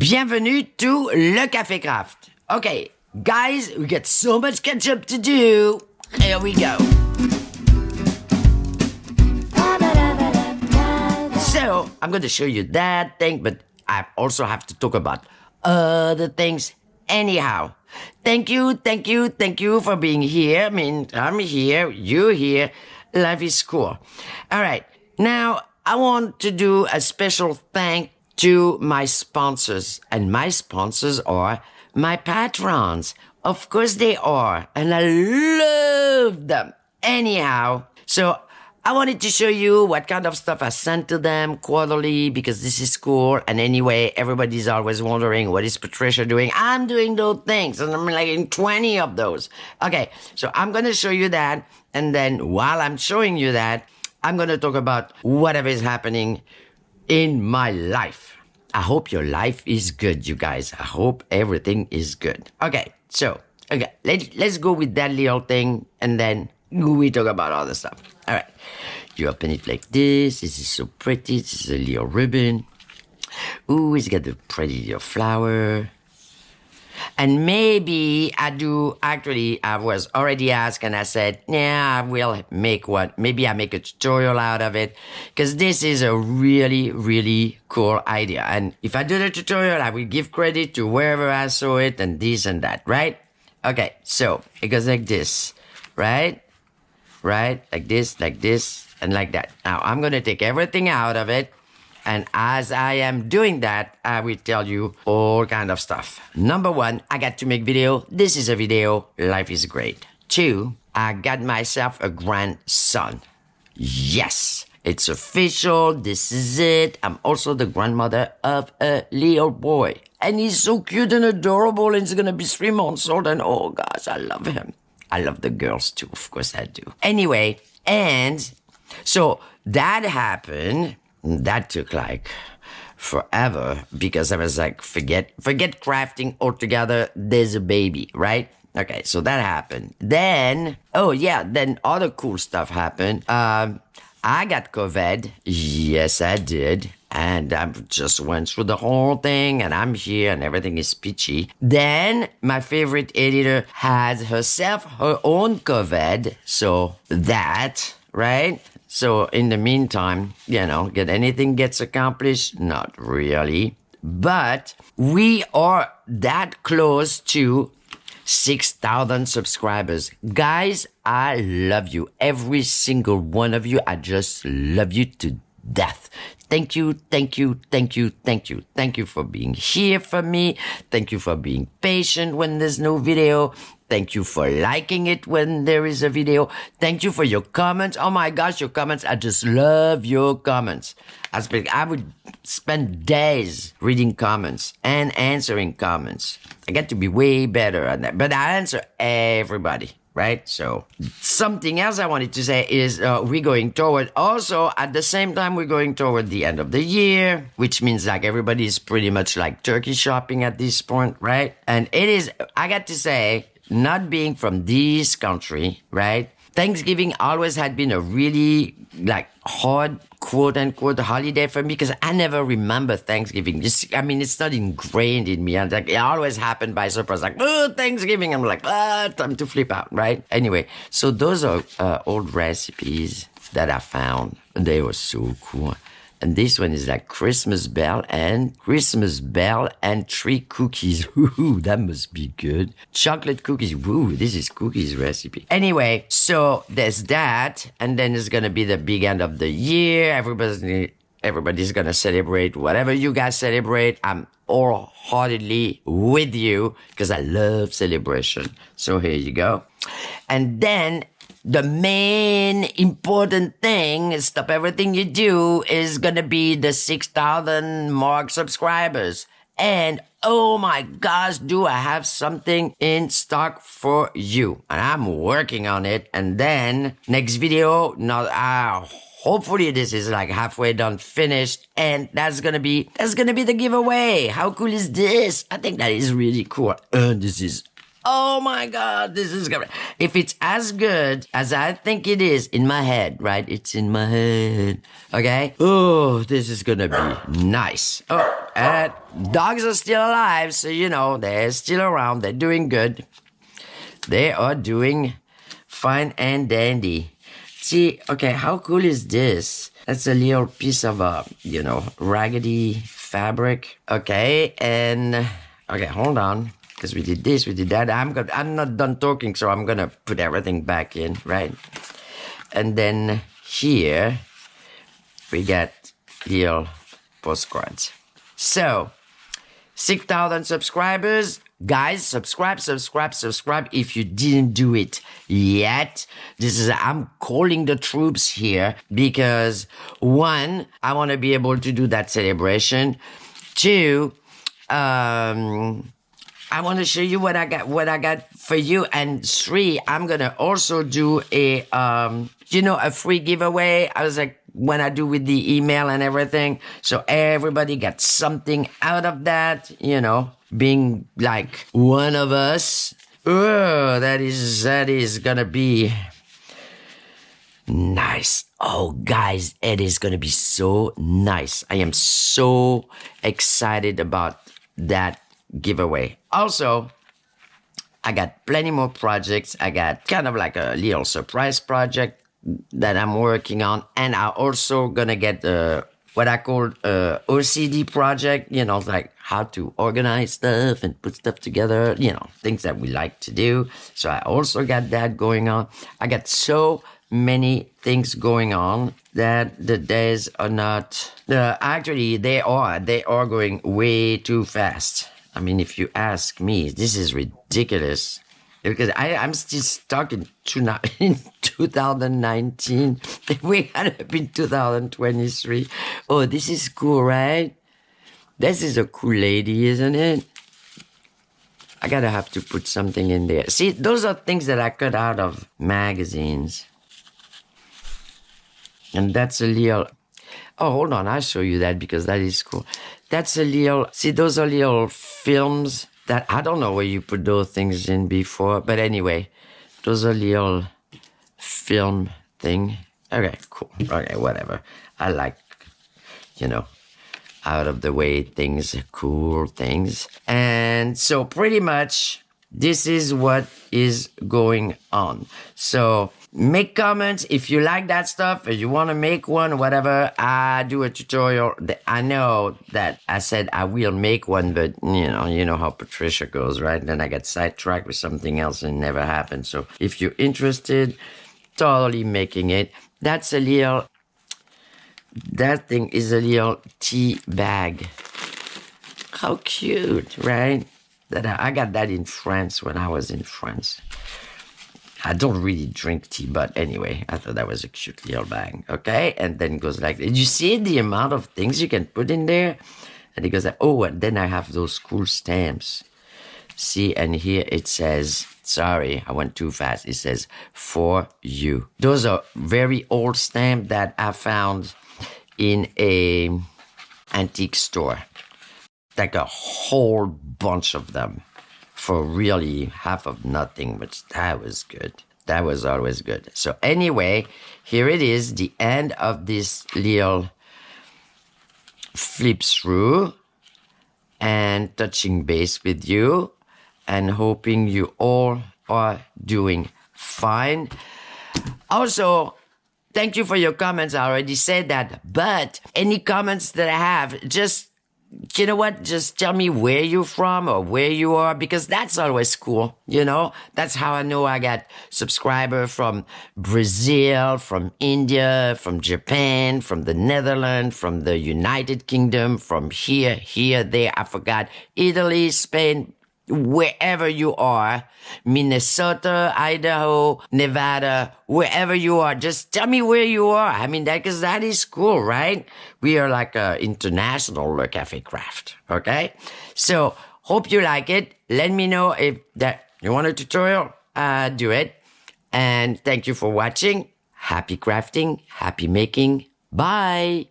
Bienvenue to Le Café Craft. Okay, guys, we got so much catch up to do. Here we go. So, I'm going to show you that thing, but I also have to talk about other things anyhow. Thank you for being here. I mean, I'm here, you're here. Life is cool. All right, now I want to do a special thank to my sponsors, and my sponsors are my patrons. Of course they are, and I love them. Anyhow, so I wanted to show you what kind of stuff I sent to them quarterly because this is cool. And anyway, everybody's always wondering, what is Patricia doing? I'm doing those things, and I'm like in 20 of those. Okay, so I'm going to show you that. And then while I'm showing you that, I'm going to talk about whatever is happening in my life. I hope your life is good, you guys. I hope everything is good. Okay, so, let's go with that little thing, and then we talk about other stuff. All right, you open it like this. This is so pretty. This is a little ribbon. Ooh, it's got a pretty little flower. And maybe I was already asked, and I said, yeah, I will make one. Maybe I make a tutorial out of it, because this is a really, really cool idea. And if I do the tutorial, I will give credit to wherever I saw it and this and that, right? Okay, so it goes like this, right? Right? Like this, and like that. Now, I'm going to take everything out of it. And as I am doing that, I will tell you all kind of stuff. Number one, I got to make video. This is a video. Life is great. Two, I got myself a grandson. Yes, it's official. This is it. I'm also the grandmother of a little boy. And he's so cute and adorable. And he's going to be 3 months old. And oh gosh, I love him. I love the girls too. Of course I do. Anyway, and so that happened. That took like forever because I was like, forget crafting altogether. There's a baby, right? Okay, so that happened. Then, then other cool stuff happened. I got COVID. Yes, I did. And I just went through the whole thing, and I'm here, and everything is peachy. Then my favorite editor has herself her own COVID. So that, right? So in the meantime, anything gets accomplished? Not really. But we are that close to 6,000 subscribers. Guys, I love you. Every single one of you. I just love you to death. Thank you for being here for me. Thank you for being patient when there's no video. Thank you for liking it when there is a video. Thank you for your comments. Oh my gosh, your comments. I just love your comments. I would spend days reading comments and answering comments. I got to be way better at that. But I answer everybody, right? So something else I wanted to say is we're going toward, also at the same time, we're going toward the end of the year, which means like everybody is pretty much like turkey shopping at this point, right? And it is, I got to say, not being from this country, right? Thanksgiving always had been a really like hard quote unquote holiday for me because I never remember Thanksgiving. It's not ingrained in me. And like it always happened by surprise. Like, oh, Thanksgiving. I'm like, time to flip out, right? Anyway, so those are old recipes that I found. They were so cool. And this one is like Christmas bell and tree cookies. Ooh, that must be good. Chocolate cookies. Ooh, this is cookies recipe. Anyway, so there's that. And then it's going to be the big end of the year. Everybody's going to celebrate whatever you guys celebrate. I'm wholeheartedly with you because I love celebration. So here you go. And then the main important thing, stop everything you do, is gonna be the 6,000 mark subscribers. And oh my gosh, do I have something in stock for you. And I'm working on it. And then next video, hopefully this is like halfway done, finished. And that's gonna be the giveaway. How cool is this? I think that is really cool. This is Oh my God, this is gonna. If it's as good as I think it is in my head, right? It's in my head. Okay. Oh, this is gonna be nice. Oh, and dogs are still alive, so you know they're still around. They're doing good. They are doing fine and dandy. See, okay, how cool is this? That's a little piece of raggedy fabric. Okay, and okay, hold on. Because we did this, we did that. I'm not done talking, so I'm gonna put everything back in, right? And then here we got little postcards. So 6,000 subscribers. Guys, subscribe if you didn't do it yet. I'm calling the troops here because one, I want to be able to do that celebration. Two, I want to show you what I got for you. And three, I'm going to also do a free giveaway. I was like, when I do with the email and everything. So everybody gets something out of that, being like one of us. Oh, that is going to be nice. Oh, guys, it is going to be so nice. I am so excited about that giveaway. Also, I got plenty more projects. I got kind of like a little surprise project that I'm working on. And I'm also gonna get what I call OCD project, like how to organize stuff and put stuff together, things that we like to do. So I also got that going on. I got so many things going on that the days are not, actually they are going way too fast. I mean, if you ask me, this is ridiculous. Because I'm still stuck in 2019. We gotta be in 2023. Oh, this is cool, right? This is a cool lady, isn't it? I gotta have to put something in there. See, those are things that I cut out of magazines. And that's a little... Oh, hold on, I'll show you that because that is cool. That's a little... See, those are little films that I don't know where you put those things in before. But anyway, those are little film thing. Okay, cool. Okay, whatever. I like, out of the way things, cool things. And so pretty much this is what is going on. So make comments if you like that stuff, if you want to make one, whatever. I do a tutorial. I know that I said I will make one, but you know how Patricia goes, right? And then I get sidetracked with something else and it never happened. So if you're interested, totally making it. That thing is a little tea bag. How cute, right? That I got that in France when I was in France. I don't really drink tea, but anyway, I thought that was a cute little bag. Okay, and then it goes like, did you see the amount of things you can put in there? And it goes like, oh, and then I have those cool stamps. See, and here it says, sorry, I went too fast. It says, for you. Those are very old stamps that I found in a antique store. Like a whole bunch of them for really half of nothing, but that was good. That was always good. So anyway, here it is, the end of this little flip through and touching base with you and hoping you all are doing fine. Also, thank you for your comments. I already said that, but any comments that I have, just you know what? Just tell me where you're from or where you are, because that's always cool. That's how I know I got subscribers from Brazil, from India, from Japan, from the Netherlands, from the United Kingdom, from here, there, I forgot, Italy, Spain, wherever you are, Minnesota, Idaho, Nevada, wherever you are, just tell me where you are. I mean, because that is cool, right? We are like a international cafe craft, okay? So, hope you like it. Let me know if that you want a tutorial, do it. And thank you for watching. Happy crafting, happy making. Bye.